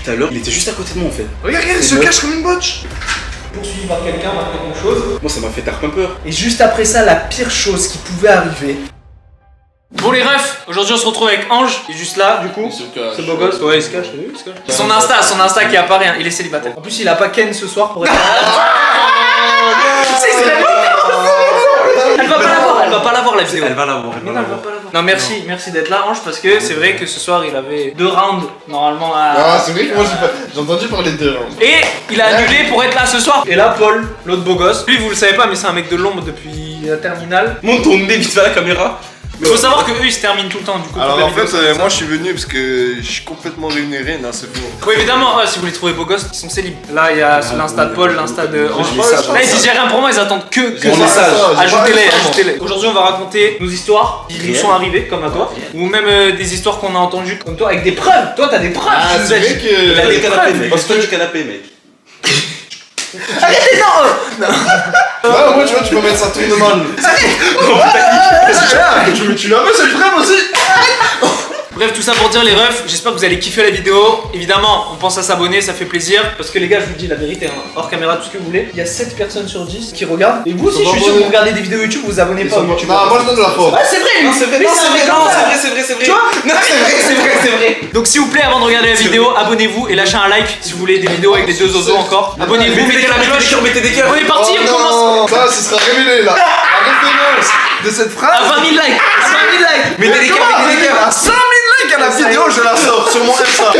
tout à l'heure, il était juste à côté de moi en fait. Regarde, il se cache comme une botche. Poursuivi par quelqu'un, par quelque chose. Moi ça m'a fait tard un peur. Et juste après ça, la pire chose qui pouvait arriver. Bon les refs, aujourd'hui on se retrouve avec Ange, il est juste là du coup. C'est beau gosse. Ouais, il se cache, t'as vu, il se cache. Son Insta qui apparaît, hein. Il est célibataire. En plus, il a pas Ken ce soir pour être là. Elle va pas l'avoir la vidéo. Elle va l'avoir, elle va Mais non, elle va l'avoir. pas l'avoir. Non, merci d'être là Ange, parce que c'est vrai que ce soir il avait 2 rounds normalement à... Ah, c'est vrai que moi j'ai entendu parler de deux. Et il a annulé pour être là ce soir. Et là Paul, l'autre beau gosse, lui vous le savez pas mais c'est un mec de l'ombre depuis la terminale. Monte ton nez vite fait à la caméra. Faut savoir que eux ils se terminent tout le temps du coup. Alors toute la en fait, vidéo, c'est comme moi ça. je suis venu parce que je suis complètement rémunéré, non c'est faux. Oui évidemment, si vous les trouvez beaux gosses, ils sont célibes. Là il y a l'insta de Paul, l'insta de Ange. Je mets ça, Là ils disent rien pour moi, ils attendent que Mon ça. message. Ajoutez-les. Aujourd'hui on va raconter nos histoires qui nous sont arrivées comme à toi. Ou même des histoires qu'on a entendues comme toi avec des preuves. Toi t'as des preuves. Ah, tu nous c'est as vrai dit. que. Il a des canapés mec. Parce Passe-toi que- du canapé mec. Arrêtez non. Ah, moi tu vois, tu peux mettre ça tournement. Tu l'as vu, c'est le frère aussi. Bref, tout ça pour dire les refs, j'espère que vous allez kiffer la vidéo. Évidemment, on pense à s'abonner, ça fait plaisir. Parce que les gars, je vous dis la vérité, hein, hors caméra, tout ce que vous voulez. Il y a 7 personnes sur 10 qui regardent. Et vous aussi, je suis sûr que vous regardez des vidéos YouTube, vous vous abonnez pas au YouTube. Non, moi je donne la faute. Ah, c'est vrai, Non c'est vrai, mais non c'est c'est vrai, vrai, non comme ça. c'est vrai. Tu vois? Non c'est vrai. Donc s'il vous plaît, avant de regarder la vidéo, abonnez-vous et lâchez un like si vous voulez des vidéos avec les deux zozos encore. Abonnez-vous, mettez la cloche. Mettez des cœurs. On est parti, Oh on commence. non, ça, ce sera révélé là. La référence de cette À phrase. 20 000 likes, 20 000 likes. Mettez des cœurs, mettez des cœurs. À 100 000 likes à la vidéo, je la sors sur mon Insta.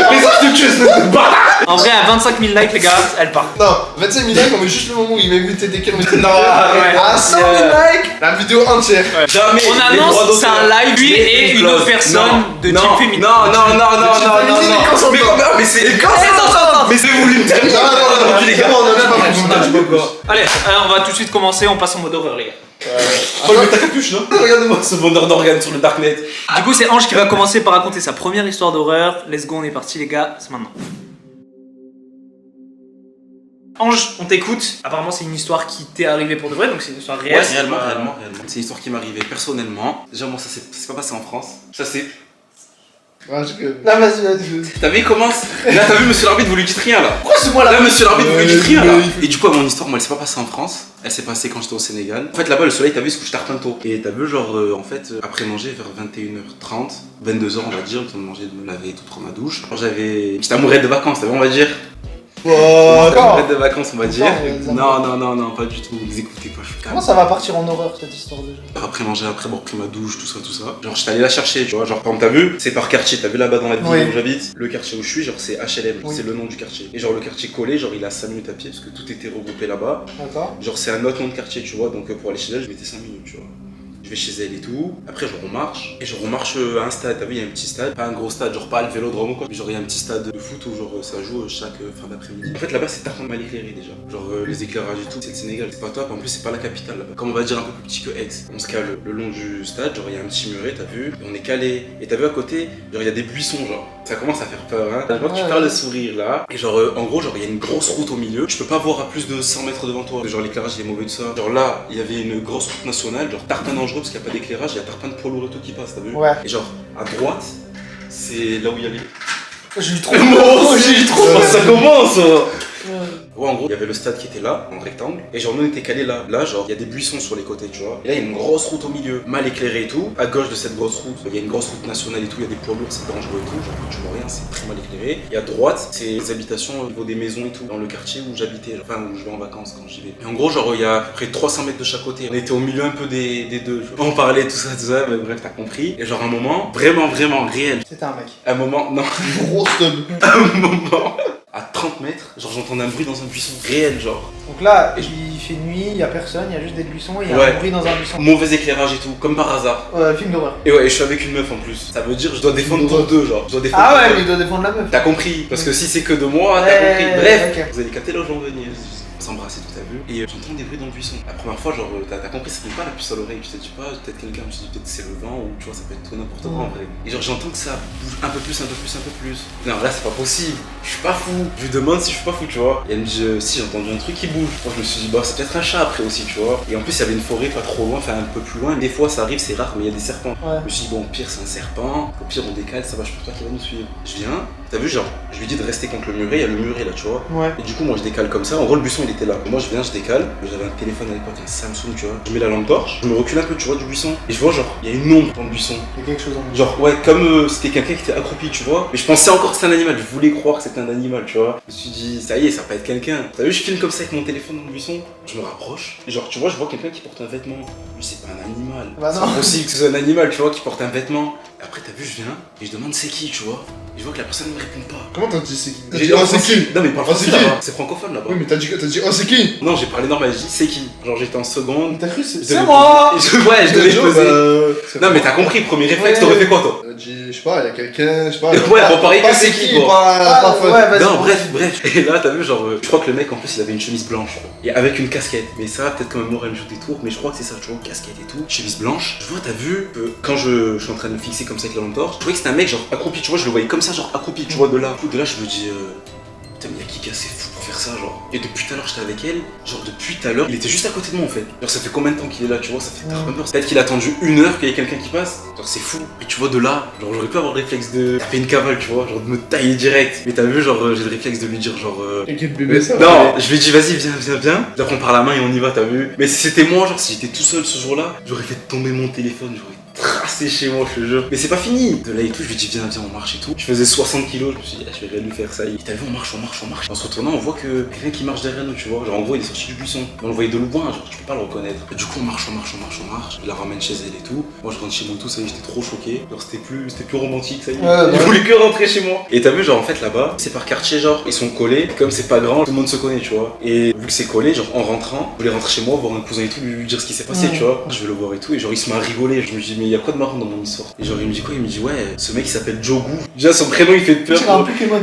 En vrai, à 25 000 likes, les gars, elle part. Non, 25 000 likes, on met juste le moment où il m'a invité des cœurs. Non, arrête. À 100 000 likes, la vidéo entière. Jamais. On annonce, c'est un live, lui et une autre personne de Team Féminin. Non. Mais comment? Mais c'est. Attends. Mais c'est voulu me terminer. Non, les gars. on a pas. Allez, alors on va tout de suite commencer, on passe en mode horreur, les gars. Paul, mets ta capuche, non? Regarde-moi ce vendeur d'organes sur le darknet. Du coup, c'est Ange qui va commencer par raconter sa première histoire d'horreur. Let's go, on est parti, les gars, c'est maintenant. Ange, on t'écoute. Apparemment, c'est une histoire qui t'est arrivée pour de vrai, donc c'est une histoire réelle. Ouais, réellement. C'est une histoire qui m'est arrivée personnellement. Déjà, moi, ça c'est pas passé en France. Ça c'est. Ouais, Là, vas-y. T'as vu, il commence. Là, t'as vu, monsieur l'arbitre, vous lui dites rien là. Pourquoi c'est moi là? Là, monsieur l'arbitre, vous lui dites rien là. mais- Et du coup, mon histoire, moi, elle s'est pas passée en France. Elle s'est passée quand j'étais au Sénégal. En fait, là-bas, le soleil, t'as vu, il se couche tard tôt. Et t'as vu, genre, en fait, après manger, vers 21h30, 22h, on va dire, le temps de manger, de me laver et tout, prendre ma douche. Genre, j'étais amoureux de vacances, t'as vu, on va dire. Amoureux de vacances, on va dire. Non, pas du tout. Vous écoutez pas, je suis calme. Comment ça va partir en horreur cette histoire déjà? Après manger, après avoir pris ma douche, tout ça. Genre, j'étais allé la chercher, tu vois. Genre, par exemple, t'as vu, c'est par quartier. T'as vu là-bas dans la ville Oui. où j'habite, le quartier où je suis, genre, c'est HLM. Oui. C'est le nom du quartier. Et genre, le quartier collé, genre, il a 5 minutes à pied parce que tout était regroupé là-bas. D'accord. Genre, c'est un autre nom de quartier, tu vois. Donc, pour aller chez elle, je mettais 5 minutes, tu vois. Je vais chez elle et tout. Après, genre, on marche. Et genre, on marche à un stade. T'as vu, il y a un petit stade. Pas un gros stade, genre pas le vélodrome ou quoi. Mais genre, il y a un petit stade de foot où, genre, ça joue chaque fin d'après-midi. En fait, là-bas, c'est tellement mal éclairé déjà. Genre, les éclairages et tout, c'est le Sénégal. C'est pas top. En plus, c'est pas la capitale là-bas. Comme on va dire un peu plus petit que Aix. On se cale le long du stade. Genre, il y a un petit muret, t'as vu. Et on est calé. Et t'as vu à côté, genre, il y a des buissons, genre. Ça commence à faire peur, hein. Je vois que tu parles le sourire là. Et genre, en gros, genre, il y a une grosse route au milieu. Tu peux pas voir à plus de 100 mètres devant toi. Genre, l'éclairage il est mauvais de ça. Genre là, il y avait une grosse route nationale. Genre, tarpin dangereux parce qu'il n'y a pas d'éclairage. Il y a tarpin de poids lourd et tout qui passe, t'as vu? Ouais. Et genre, à droite, c'est là où il y a les. J'ai eu trop. J'ai eu trop. Ça commence! Ouais, en gros, il y avait le stade qui était là, en rectangle, et genre, nous on était calés là. Là, genre, il y a des buissons sur les côtés, tu vois. Et là, il y a une grosse route au milieu, mal éclairée et tout. À gauche de cette grosse route, il y a une grosse route nationale et tout, il y a des poids lourds, c'est dangereux et tout. Genre, tu vois rien, c'est très mal éclairé. Et à droite, c'est les habitations au niveau des maisons et tout, dans le quartier où j'habitais, genre, enfin, où je vais en vacances quand j'y vais. Et en gros, genre, il y a à peu près 300 mètres de chaque côté. On était au milieu un peu des deux. Tu vois. On parlait, tout ça, mais bref, t'as compris. Et genre, un moment, vraiment réel. C'était un mec. Un moment, non, Grosse teub. un moment. À 30 mètres, genre j'entendais un bruit dans un buisson réel, genre. Donc là, il fait nuit, il y a personne, il y a juste des buissons et il y a Ouais. un bruit dans un buisson. Mauvais éclairage et tout, comme par hasard. Film d'horreur. Et ouais, et je suis avec une meuf en plus. Ça veut dire je dois défendre pour deux, genre. Je dois défendre Ah pour ouais, deux. mais il doit défendre la meuf. T'as compris? Parce que si c'est que de moi, t'as Ouais, compris. Bref, ok. vous allez capter là où j'en venir. s'embrasse et tout, t'as vu. Et j'entends des bruits dans le buisson. La première fois, genre, t'as compris, c'était pas la puce à l'oreille. Tu te dis pas, peut-être quelqu'un, je me suis dit, peut-être c'est le vent ou tu vois, ça peut être tout n'importe quoi en vrai. Et genre, j'entends que ça bouge un peu plus, un peu plus, un peu plus. Non, là, c'est pas possible. Je suis pas fou. Je lui demande si je suis pas fou, tu vois. Et elle me dit, si, j'ai entendu un truc qui bouge. Moi, je me suis dit, bah, c'est peut-être un chat après aussi, tu vois. Et en plus, il y avait une forêt pas trop loin, enfin un peu plus loin. Des fois, ça arrive, c'est rare, mais il y a des serpents. Ouais. Je me suis dit, bon, au pire, c'est un serpent. Au pire, on décale, ça va, je pense pas qu'il va nous suivre. Je viens, t'as vu, genre, je lui dis de rester contre le muret, il y a le muret là, tu vois. Ouais. Et du coup, moi, je décale comme ça. En gros, le buisson, il était là. Et moi, je viens, je décale. J'avais un téléphone à l'époque, un Samsung, tu vois. Je mets la lampe torche, je me recule un peu, tu vois, du buisson. Et je vois, genre, il y a une ombre dans le buisson. Il y a quelque chose en Genre, ouais, comme c'était quelqu'un qui était accroupi, tu vois. Mais je pensais encore que c'était un animal. Je voulais croire que c'était un animal, tu vois. Je me suis dit, ça y est, ça va pas être quelqu'un. T'as vu, je filme comme ça avec mon téléphone dans le buisson. Je me rapproche. Et genre, tu vois, je vois quelqu'un qui porte un vêtement. Mais c'est pas un animal. Bah C'est non. impossible que ce soit un animal, tu vois, qui porte un vêtement. Et après, t'as vu, je viens et je demande c'est qui, tu vois. Et je vois que la personne ne me répond pas. Comment t'as dit c'est qui? T'as J'ai dit dit, oh c'est qui? Non, mais parle Oh, français c'est qui? là-bas. C'est francophone là-bas. Oui, mais t'as dit oh c'est qui? Non, j'ai parlé normal, j'ai dit c'est qui. Genre, j'étais en seconde. T'as cru c'est Je devais moi. poser- Ouais, je devais Joe, poser. Non, mais t'as compris, premier réflexe, Ouais. t'aurais fait quoi toi? T'as dit, je sais pas, il y a quelqu'un, je sais pas. Ouais, bon, pareil pas que c'est qui, quoi. pas fun. Ouais, vas-y. Non, bref. Et là, t'as vu, genre, je crois que le mec en plus il avait une chemise blanche et avec une casquette. Mais ça, peut-être quand même Morel joue des tours, mais je crois que c'est ça, tu vois, casquette et tout. Chemise blanche. Je vois, t'as vu, quand je suis en train de me fixer comme ça avec la lampe torche, je voyais que c'était un mec, genre accroupi, tu vois, je le voyais comme ça, genre accroupi, tu vois, de là. Du coup, de là, je me dis, putain, mais y'a qui est assez fou pour faire ça, genre. Et depuis tout à l'heure, j'étais avec elle, genre, depuis tout à l'heure, il était juste à côté de moi en fait. Genre, ça fait combien de temps qu'il est là, tu vois, ça fait grave peur. Peut-être qu'il a attendu 1 heure qu'il y ait quelqu'un qui passe. Genre, c'est fou. Et tu vois, de là, genre, j'aurais pu avoir le réflexe de taper une cavale, tu vois, genre, de me tailler direct. Mais t'as vu, genre, j'ai le réflexe de lui dire, genre, T'inquiète bébé, ça. non, je lui ai dit vas-y viens. D'après on prend la main et on y va, t'as vu. Mais si c'était moi, genre si j'étais tout seul ce jour-là, j'aurais fait tomber mon téléphone, j'aurais tracé chez moi, je te jure. Mais c'est pas fini. De là et tout, je lui ai dit viens on marche et tout. Je faisais 60 kilos, je me suis dit je vais rien lui faire ça. Et t'as vu on marche. En se retournant on voit que quelqu'un qui marche derrière nous, tu vois. Genre en gros il est sorti du buisson. On le voyait de loin, genre tu peux pas le reconnaître. Et du coup on marche. Je la ramène chez elle et tout. Moi je rentre chez moi et tout, ça y est j'étais trop choqué. Genre c'était plus romantique, ça y est. Ouais, Je voulais que rentrer chez moi. Et t'as vu genre en fait là-bas, c'est par quartier genre, ils sont collés, comme c'est pas grand, tout le monde se connaît, tu vois. Et vu que c'est collé, genre en rentrant, je voulais rentrer chez moi, voir un cousin et tout, lui dire ce qui s'est passé, tu vois. Je vais le voir et tout, et genre il se met à rigoler. Je me dis mais il y a quoi de marrant dans mon histoire? Et genre il me dit quoi? Il me dit ouais, ce mec il s'appelle Jogu. Déjà son prénom il fait peur. Tu un Pokémon.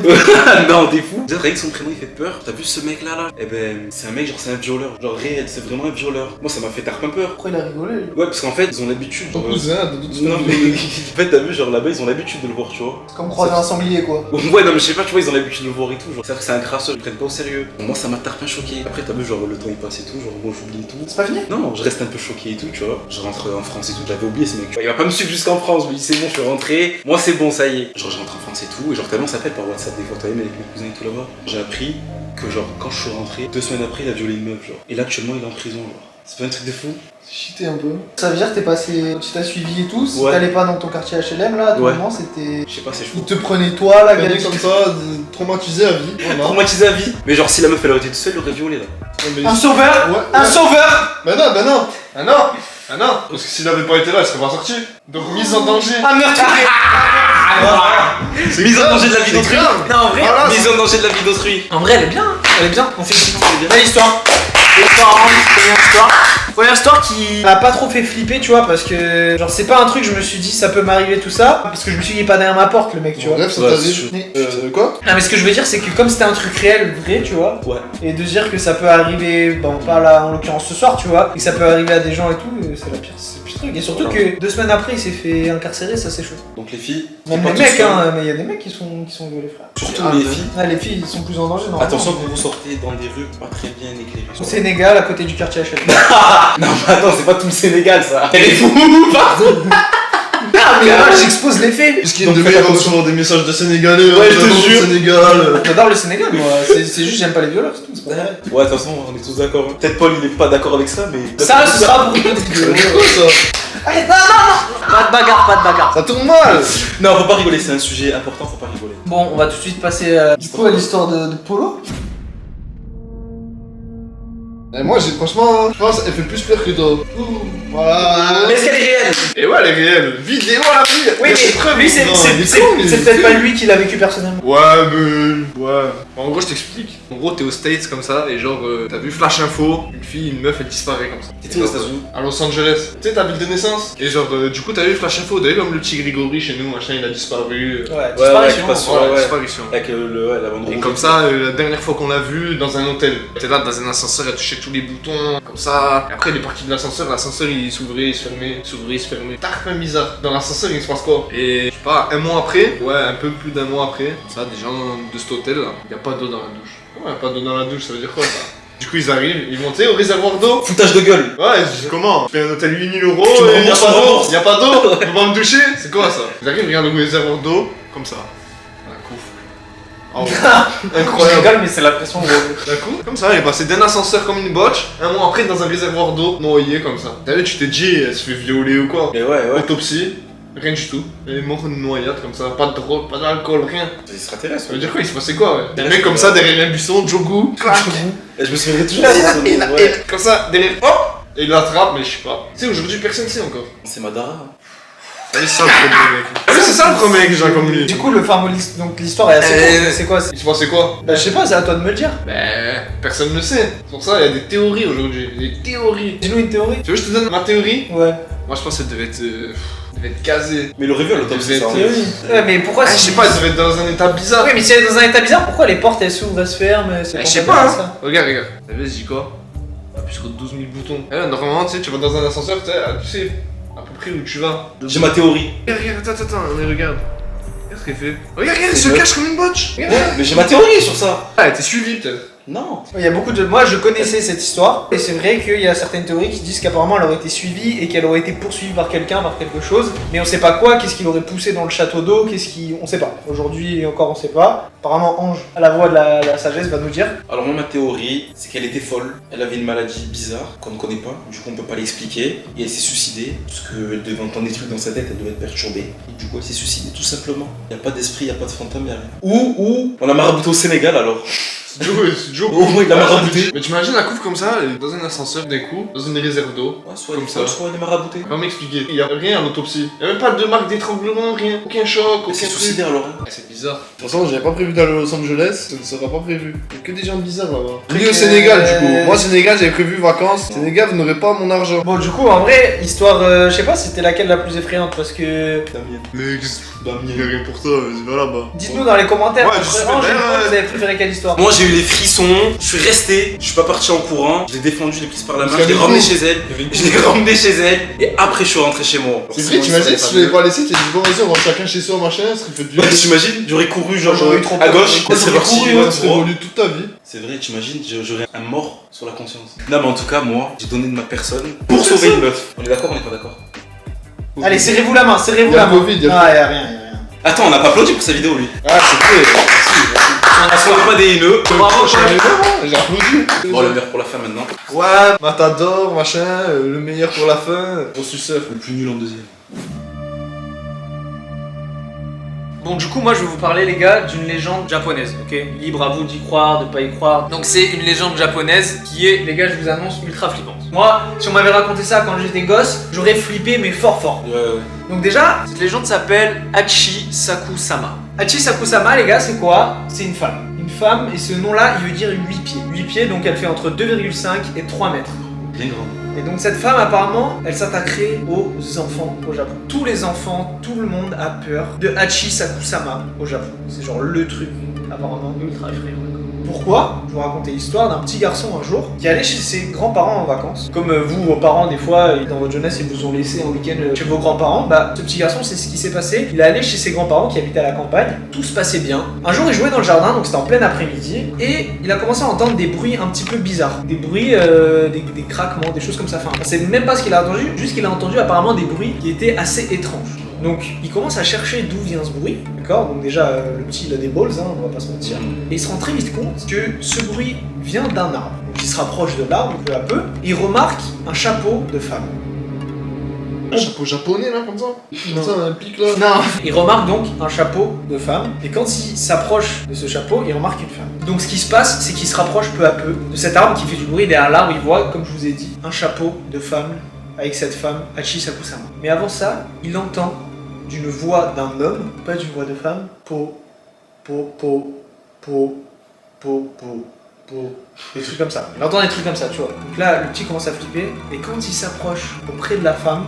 Non t'es fou. Déjà rien que son prénom il fait peur. T'as vu ce mec là? Eh ben c'est un mec genre c'est un violeur, genre réel, c'est vraiment un violeur. Moi ça m'a fait tarpin peur. Pourquoi il a rigolé lui? Ouais parce qu'en fait ils ont l'habitude. Ton genre, cousin, t'as d'autres non mais en fait t'as vu genre là-bas ils ont l'habitude de le voir, tu vois. C'est comme croiser un sanglier quoi. Ouais non mais je sais pas, tu vois ils ont l'habitude de le voir et tout, genre c'est un crasseur, ils prennent pas au sérieux. Moi ça m'a tarpin choqué. Après t'as vu genre le temps il passe et tout, genre bon j'oublie et tout. C'est pas fini? Non, je reste un peu choqué et tout, tu vois. Je rentre en France et tout, j'avais oublié ce mec. Il va pas me suivre jusqu'en France, je me dis c'est bon, je suis rentré. Moi c'est bon, ça y est. Genre je rentre en France et tout, et genre tellement on s'appelle par WhatsApp des fois, t'as vu, avec mes cousins et tout là-bas. J'ai appris que genre quand je suis rentré, 2 semaines après il a violé une meuf, genre. Et là actuellement il est en prison, genre. C'est pas un truc de fou? Cheaté un peu. Ça veut dire que t'es passé. Tu t'as suivi et tout. Si Ouais. t'allais pas dans ton quartier HLM là, à tout Ouais. moment c'était. Je sais pas, c'est Il fou. te prenait toi la Regardez gueule. comme ça, traumatisé à vie. Voilà. Traumatisé à vie. Mais genre si la meuf elle aurait été toute seule, il aurait violé là. Ouais, mais- Un sauveur. Ouais, Un ouais. sauveur. Bah non. Ah non. Parce que s'il avait pas été là, il serait pas sorti. Donc mise en danger. Un meurtrier. C'est Mise en grave, danger de la vie c'est d'autrui. grave. Non, en vrai, Voilà, Mise en danger de la vie d'autrui. en vrai, elle est bien. Hein. Elle est bien. On fait une Belle histoire. Première histoire qui. Ça m'a pas trop fait flipper, tu vois, parce que genre c'est pas un truc, je me suis dit ça peut m'arriver tout ça, parce que je me suis dit il est pas derrière ma porte le mec, tu vois. Bref, ça Ouais, t'arrive. c'est Mais- Quoi? Non mais ce que je veux dire c'est que comme c'était un truc réel, vrai, tu vois, Ouais. et de dire que ça peut arriver, bon pas là en l'occurrence ce soir, tu vois, et que ça peut arriver à des gens et tout, c'est le pire truc. Et surtout que 2 semaines après il s'est fait incarcérer, ça c'est chaud. Donc les filles. Même pas les tous mecs, seuls. hein, mais il y a des mecs qui sont violés, frère. Surtout Ah, les mais- filles. Ah, les filles ils sont plus en danger, normalement. Attention quand vous sortez dans des rues pas très bien éclairées. Au Sénégal, à côté du quartier HLM. Non mais attends, c'est pas tout le Sénégal ça. Elle est fou partout. Ah mais là j'expose les faits. Est-ce qu'il y a Donc une faites demi-heure attention. souvent des messages de Sénégalais? Ouais, je te j'adore le jure. Sénégal. J'adore le Sénégal moi, c'est juste j'aime pas les violeurs, c'est tout, c'est pas vrai. Ouais, de toute façon, on est tous d'accord. hein. Peut-être Paul il est pas d'accord avec ça, mais. Ça ce sera pour une autre vidéo. C'est quoi ça? Allez, non. Pas de bagarre, pas de bagarre. Ça tourne mal. Non, faut pas rigoler, c'est un sujet important, faut pas rigoler. Bon, on va tout de suite passer. Du coup à l'histoire de Polo. Et moi, franchement, je pense qu'elle fait plus peur que toi. Voilà. Mais est-ce qu'elle est réelle? Et ouais, elle est réelle. Vidéo à la vie. Oui, mais lui, c'est peut-être pas lui qui l'a vécu personnellement. Ouais, mais. Ouais. En gros, je t'explique. En gros, t'es aux States comme ça, et genre, t'as vu Flash Info, une meuf, elle disparaît comme ça. T'étais aux États-Unis? À Los Angeles. Tu sais, ta ville de naissance. Et genre, du coup, t'as vu Flash Info, d'ailleurs, comme le petit Grégory chez nous, machin, il a disparu. Ouais, disparition. Ouais, disparition. Avec la bande Et rouge. comme ça, la dernière fois qu'on l'a vu, dans un hôtel. Elle était là dans un ascenseur, elle touchait tous les boutons, comme ça. Et après, il est parti de l'ascenseur il s'ouvrait, il se fermait, s'ouvrait, il se fermait. Tark, même bizarre. Dans l'ascenseur, il se passe quoi? Et je sais pas, un mois après, ouais, un peu plus d'un mois après, ça, des gens de cet hôtel là, y a pas d'eau dans la douche. Ouais, pas d'eau dans la douche, ça veut dire quoi ça? Du coup, ils arrivent, ils vont, tu sais, au réservoir d'eau. Foutage de gueule. Ouais, je dis comment? Je fais un hôtel 8000 €, Tu me et rembourses, on rembourse. y a pas d'eau, on va me doucher, c'est quoi ça? Ils arrivent, ils regardent le réservoir d'eau, comme ça. Un coup. Oh, Je incroyable. rigole, mais c'est la pression gros. D'un coup, comme ça, elle est passée d'un ascenseur comme une botche, un mois après dans un réservoir d'eau noyé comme ça. T'as vu, tu t'es dit, elle se fait violer ou quoi? Mais ouais. Autopsie, rien du tout. Elle est morte d'une noyade comme ça, pas de drogue, pas d'alcool, rien. C'est extraterrestre. Ça veut dire quoi? Il se passait quoi, ouais? Des mecs comme ça derrière un buisson, Jogu, clac. Et je me souviendrai toujours de son Et nom, ouais. comme ça, derrière, hop! Et il l'attrape, mais je sais pas. Tu sais, aujourd'hui personne sait encore. C'est Madara. C'est ça le premier mec. Ah oui, c'est ça le premier mec, j'ai comme lui. Du coup, donc l'histoire est assez courte. C'est quoi? Il se passait quoi? Bah, je sais pas, c'est à toi de me le dire. Ben, personne ne le sait. C'est pour ça, il y a des théories aujourd'hui. Des théories. Dis-nous une théorie. Tu veux que je te donne ma théorie? Ouais. Moi, je pense qu'elle devait être casée. Mais il aurait vu à l'autopsie, ça. Théorie. Ouais, mais pourquoi Ah, je sais pas, elle devait être dans un état bizarre. Oui, mais si elle est dans un état bizarre, pourquoi les portes elles s'ouvrent, elles se ferment? Je sais pas, hein. Regarde. T'as vu, je dis quoi? Plus que 12 000 boutons. Normalement, tu sais, tu vas dans un ascenseur, tu sais à peu près où tu vas. J'ai ma théorie. Regarde, attends, mais regarde. Regarde ce qu'elle fait. Regarde, elle se cache comme une botche. Regarde. Mais j'ai ma théorie sur ça. Ah, elle était suivie peut-être. Non. Il y a beaucoup de. Moi, je connaissais cette histoire, et c'est vrai qu'il y a certaines théories qui disent qu'apparemment elle aurait été suivie et qu'elle aurait été poursuivie par quelqu'un, par quelque chose, mais on sait pas quoi, qu'est-ce qui l'aurait poussé dans le château d'eau, on sait pas. Aujourd'hui encore, on sait pas. Apparemment, Ange, à la voix de la sagesse, va nous dire. Alors moi ma théorie, c'est qu'elle était folle. Elle avait une maladie bizarre qu'on ne connaît pas, du coup on peut pas l'expliquer. Et elle s'est suicidée, parce qu'elle devait entendre des trucs dans sa tête, elle devait être perturbée. Et du coup elle s'est suicidée tout simplement. Y a pas d'esprit, y a pas de fantôme, y a rien. Ou on l'a marabouté au Sénégal alors. C'est Joe. Au moins il l'a marabouté. Mais tu imagines la couve comme ça, elle est dans un ascenseur d'un coup, dans une réserve d'eau. Ouais, soit Comme elle est ça. folle, soit elle est maraboutée. Va m'expliquer. Il y a rien à l'autopsie. Il y a même pas de marque d'étranglement, rien. Aucun choc, aucun Elle s'est truc. suicidée alors. Hein. Ah, c'est bizarre. De toute façon, j'avais pas prévu d'aller à Los Angeles, ça ne sera pas prévu. Il y a que des gens bizarres là-bas. Ni au Sénégal, du coup. Moi, Sénégal, j'avais prévu vacances. Sénégal, vous n'aurez pas mon argent. Bon, du coup, en vrai, histoire, je sais pas, c'était laquelle la plus effrayante parce que. Mec, il y a rien pour toi, vas-y, va là-bas. Dites-nous dans les commentaires. Ouais, entre je sais Ange et pas, moi, vous avez préféré quelle histoire? Moi j'ai eu les frissons, je suis resté, je suis pas parti en courant, je l'ai défendu, je l'ai prise par la main, Parce je l'ai qu'il y ramené avait chez elle, je l'ai ramené chez elle, et après je suis rentré chez moi. C'est vrai, t'imagines si je l'avais pas laissé, t'es dit bon, vas-y, on va chacun chez soi, machin, ça serait fait du. Ouais, t'imagines, j'aurais couru genre J'aurais eu trop à peur. gauche, Quand elle serait T'aurais partie couru, droit. tu serais évolué toute ta vie. C'est vrai, t'imagines, j'aurais un mort sur la conscience. Non mais en tout cas, moi, j'ai donné de ma personne pour sauver une meuf. On est d'accord, on est pas d'accord? Allez, serrez-vous la main, serrez-vous Y a la le main. Covid, y a le Ah, y'a rien, y'a rien. Attends, on n'a pas applaudi pour sa vidéo lui. Ah, c'est vrai, merci. Parce qu'on est pas des haineux. Bravo, J'ai applaudi. Bon, le meilleur pour la fin maintenant. Ouais, Matador, machin, le meilleur pour la fin, gros suceur. Le plus nul en deuxième. Bon, du coup, moi je vais vous parler, les gars, d'une légende japonaise, ok? Libre à vous d'y croire, de pas y croire. Donc, c'est une légende japonaise qui est, les gars, je vous annonce, ultra flippante. Moi, si on m'avait raconté ça quand j'étais gosse, j'aurais flippé, mais fort fort. Ouais, ouais. Donc, déjà, cette légende s'appelle Hachi Saku-sama. Hachi Saku-sama, les gars, c'est quoi? C'est une femme. Une femme, et ce nom-là, il veut dire 8 pieds. 8 pieds, donc elle fait entre 2,5 et 3 mètres. Bien grand. Et donc cette femme apparemment, elle s'attaquerait aux enfants au Japon. Tous les enfants, tout le monde a peur de Hachi Saku-sama au Japon. C'est genre le truc apparemment ultra effrayant. Pourquoi? Je vais vous raconter l'histoire d'un petit garçon un jour qui allait chez ses grands-parents en vacances. Comme vous, vos parents, des fois, dans votre jeunesse, ils vous ont laissé en week-end chez vos grands-parents. Bah, ce petit garçon, c'est ce qui s'est passé. Il est allé chez ses grands-parents qui habitaient à la campagne. Tout se passait bien. Un jour, il jouait dans le jardin, donc c'était en plein après-midi. Et il a commencé à entendre des bruits un petit peu bizarres. Des bruits, des craquements, des choses comme ça. Enfin, c'est même pas ce qu'il a entendu, juste qu'il a entendu apparemment des bruits qui étaient assez étranges. Donc il commence à chercher d'où vient ce bruit, d'accord? Donc déjà le petit il a des balls, hein, on va pas se mentir. Et il se rend très vite compte que ce bruit vient d'un arbre. Donc il se rapproche de l'arbre peu à peu, et il remarque un chapeau de femme. Un chapeau japonais là, comme ça. Comme ça, un pic là. Non. Il remarque donc un chapeau de femme, et quand il s'approche de ce chapeau, il remarque une femme. Donc ce qui se passe, c'est qu'il se rapproche peu à peu de cet arbre qui fait du bruit. Derrière l'arbre, il voit, comme je vous ai dit, un chapeau de femme avec cette femme, Hachi Sakusama. Mais avant ça, il entend d'une voix d'un homme, pas d'une voix de femme, po, des trucs comme ça. Il entend des trucs comme ça, tu vois. Donc là, le petit commence à flipper, et quand il s'approche auprès de la femme,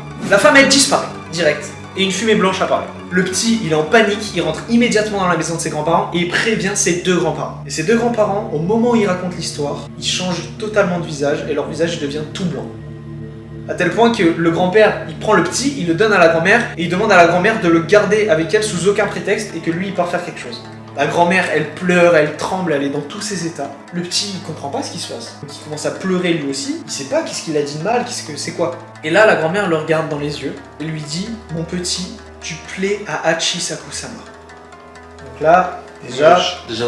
elle disparaît, direct. Et une fumée blanche apparaît. Le petit, il est en panique, il rentre immédiatement dans la maison de ses grands-parents, et il prévient ses deux grands-parents. Et ses deux grands-parents, au moment où ils racontent l'histoire, ils changent totalement de visage, et leur visage devient tout blanc. À tel point que le grand-père, il prend le petit, il le donne à la grand-mère, et il demande à la grand-mère de le garder avec elle sous aucun prétexte, et que lui, il part faire quelque chose. La grand-mère, elle pleure, elle tremble, elle est dans tous ses états. Le petit, il comprend pas ce qui se passe. Donc il commence à pleurer lui aussi. Il sait pas qu'est-ce qu'il a dit de mal, c'est quoi. Et là, la grand-mère le regarde dans les yeux et lui dit « Mon petit, tu plais à Hachi Sakusama. » Donc là, déjà,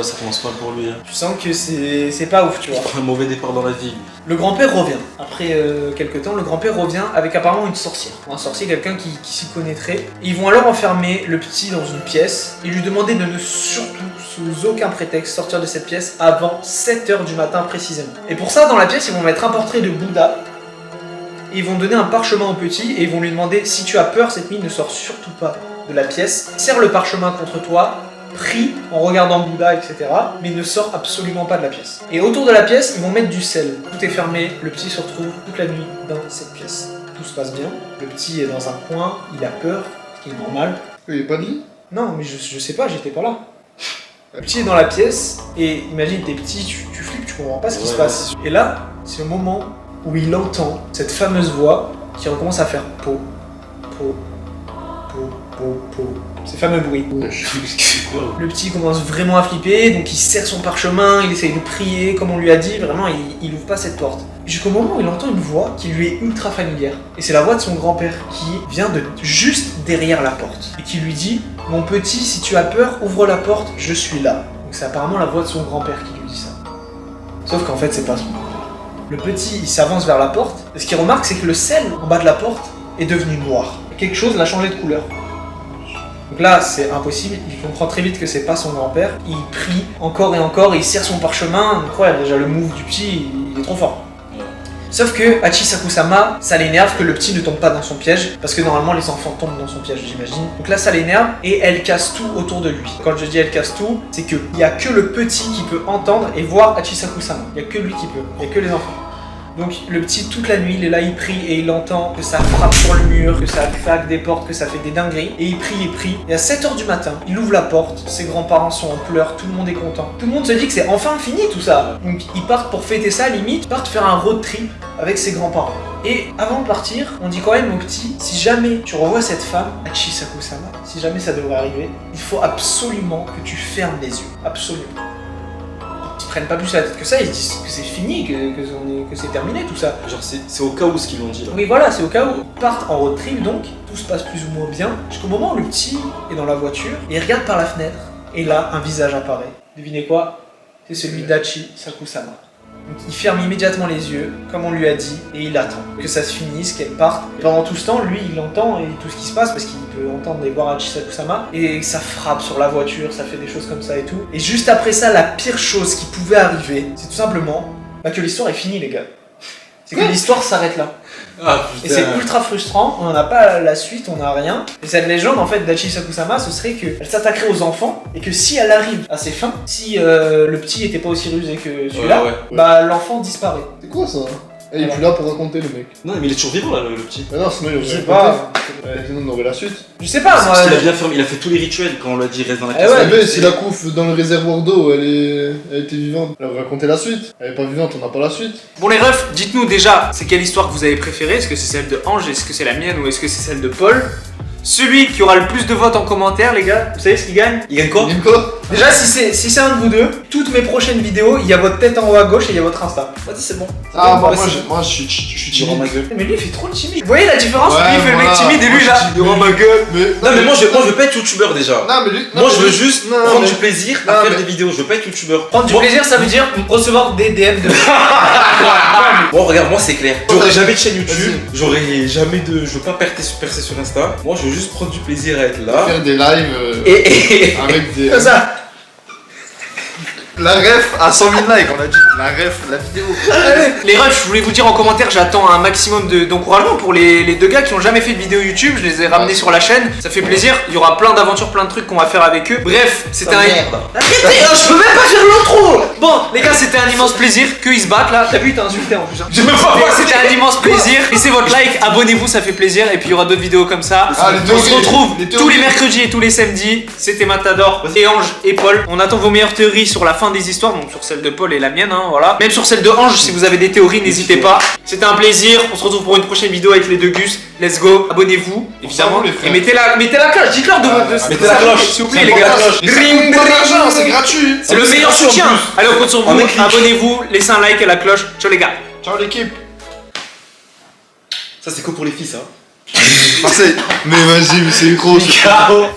ça commence pas pour lui. Hein. tu sens que c'est pas ouf, tu vois. Il prend un mauvais départ dans la vie. Le grand-père revient. Après quelques temps, le grand-père revient avec apparemment une sorcière. Un sorcier, quelqu'un qui s'y connaîtrait. Et ils vont alors enfermer le petit dans une pièce et lui demander de ne surtout, sous aucun prétexte, sortir de cette pièce avant 7h du matin précisément. Et pour ça, dans la pièce, ils vont mettre un portrait de Bouddha. Et ils vont donner un parchemin au petit et ils vont lui demander « Si tu as peur cette nuit, ne sors surtout pas de la pièce. Serre le parchemin contre toi. » Prie en regardant Bouddha, etc. Mais ne sort absolument pas de la pièce. Et autour de la pièce, ils vont mettre du sel. Tout est fermé, le petit se retrouve toute la nuit dans cette pièce. Tout se passe bien, le petit est dans un coin, il a peur, ce qui est normal. Il est pas de lit? Non, mais je sais pas, j'étais pas là. Le petit est dans la pièce, et imagine, t'es petit, tu flippes, tu comprends pas ce qui se passe. Et là, c'est le moment où il entend cette fameuse voix qui recommence à faire po, po, po, po, po. Ces fameux bruits. Le petit commence vraiment à flipper, donc il serre son parchemin, il essaye de prier, comme on lui a dit, vraiment il ouvre pas cette porte. Jusqu'au moment où il entend une voix qui lui est ultra familière. Et c'est la voix de son grand-père qui vient de juste derrière la porte. Et qui lui dit « Mon petit, si tu as peur, ouvre la porte, je suis là. » Donc c'est apparemment la voix de son grand-père qui lui dit ça. Sauf qu'en fait c'est pas son grand-père. Le petit, il s'avance vers la porte, et ce qu'il remarque c'est que le sel en bas de la porte est devenu noir. Quelque chose l'a changé de couleur. Donc là, c'est impossible, il comprend très vite que c'est pas son grand-père. Il prie encore et encore, et il serre son parchemin. Incroyable, déjà le move du petit, il est trop fort. Sauf que Hachi Sakusama, ça l'énerve que le petit ne tombe pas dans son piège, parce que normalement les enfants tombent dans son piège, j'imagine. Donc là, ça l'énerve, et elle casse tout autour de lui. Quand je dis elle casse tout, c'est qu'il n'y a que le petit qui peut entendre et voir Hachi Sakusama. Il n'y a que lui qui peut, il n'y a que les enfants. Donc le petit, toute la nuit, il est là, il prie et il entend que ça frappe sur le mur, que ça claque des portes, que ça fait des dingueries. Et il prie. Et à 7h du matin, il ouvre la porte, ses grands-parents sont en pleurs, tout le monde est content. Tout le monde se dit que c'est enfin fini tout ça. Donc ils partent pour fêter ça, limite, ils partent faire un road trip avec ses grands-parents. Et avant de partir, on dit quand même au petit, si jamais tu revois cette femme, Hachi Sakusama, si jamais ça devrait arriver, il faut absolument que tu fermes les yeux. Absolument. Ils prennent pas plus la tête que ça, ils se disent que c'est fini, que c'est terminé tout ça. Genre c'est au cas où ce qu'ils l'ont dit là. Oui voilà, c'est au cas où. Ils partent en road trip donc, tout se passe plus ou moins bien, jusqu'au moment où le petit est dans la voiture, et il regarde par la fenêtre, et là un visage apparaît. Devinez quoi? C'est celui d'Hachi Sakusama. Donc il ferme immédiatement les yeux, comme on lui a dit, et il attend que ça se finisse, qu'elle parte. Et pendant tout ce temps, lui, il entend et tout ce qui se passe, parce qu'il peut entendre et voir Hachi Sakusama, et ça frappe sur la voiture, ça fait des choses comme ça et tout. Et juste après ça, la pire chose qui pouvait arriver, c'est tout simplement que l'histoire est finie, les gars. C'est que l'histoire s'arrête là. Ah, et c'est ultra frustrant, on n'a pas la suite, on n'a rien. Et cette légende en fait d'Hachi Sakusama, ce serait qu'elle s'attaquerait aux enfants et que si elle arrive à ses fins, si le petit était pas aussi rusé que celui-là, bah l'enfant disparaît. C'est quoi ça? Et il est plus là pour raconter le mec. Non mais il est toujours vivant là le petit. Ah non, sinon il Je sais aurait pas. sinon on aurait la suite. Je sais pas moi. Parce qu'il a bien fermé, il a fait tous les rituels quand on lui a dit reste dans la Eh pièce. ouais, Mais si la couve dans le réservoir d'eau, elle était vivante, elle aurait raconté la suite. Elle est pas vivante, on n'a pas la suite. Bon les refs, dites-nous déjà, c'est quelle histoire que vous avez préférée? Est-ce que c'est celle de Ange? Est-ce que c'est la mienne? Ou est-ce que c'est celle de Paul? Celui qui aura le plus de votes en commentaire, les gars, vous savez ce qu'il gagne? Il gagne quoi? Nico Déjà, si c'est un de vous deux, toutes mes prochaines vidéos, il y a votre tête en haut à gauche et il y a votre Insta. Vas-y, c'est bon. Ah, Bon, bah, vas-y. moi, je suis Tu rends ma timide. gueule. Mais lui, il fait trop le timide. Vous voyez la différence? Ouais, Lui, il fait le mec voilà. timide et lui, Moi, je là, suis il rend ma gueule. Non, mais moi, je veux pas être youtubeur déjà. Non, mais lui. Moi, je veux juste non, prendre mais- du plaisir Non, à faire mais- des vidéos. Je veux pas être youtubeur. Prendre du Moi- plaisir, ça veut dire recevoir des DM de. Bon, regarde, moi c'est clair. J'aurai jamais de chaîne YouTube, Vas-y. j'aurai jamais de. Je veux pas percer sur Insta. Moi, je veux juste prendre du plaisir à être là. Faire des lives Et. avec des. Comme ça. La ref à 100 000 likes, on a dit. La ref, la vidéo. Les refs, je voulais vous dire en commentaire, j'attends un maximum d'encouragement pour les deux gars qui ont jamais fait de vidéo YouTube. Je les ai ramenés sur la chaîne. Ça fait plaisir. Il y aura plein d'aventures, plein de trucs qu'on va faire avec eux. Bref, c'était un. Arrêtez, je peux même pas faire l'intro. Bon, les gars, c'était un immense plaisir qu'ils se battent là. T'as vu, t'as insulté en plus. Hein. J'ai même pas C'était un immense plaisir. Laissez votre like, abonnez-vous, ça fait plaisir. Et puis il y aura d'autres vidéos comme ça. Ah, les On se théories, retrouve les tous théories. les mercredis et tous les samedis. C'était Matador et Ange et Paul. On attend vos meilleures théories sur la fin des histoires, donc sur celle de Paul et la mienne, hein, voilà. Même sur celle de Ange, si vous avez des théories, n'hésitez pas. C'était un plaisir. On se retrouve pour une prochaine vidéo avec les deux Gus. Let's go. Abonnez-vous, évidemment. vous, les frères. Et mettez la cloche. Dites-leur de Mettez la cloche. s'il vous plaît, les gars. Ring, d'argent, c'est gratuit. C'est le C'est meilleur gratuit en soutien. plus. Allez, on compte sur En vous. un clic. Abonnez-vous, laissez un like et la cloche. Ciao les gars. Ciao l'équipe. Ça, c'est que pour les filles, ça. Marseille. Mais vas-y, mais c'est une grosse. Ciao.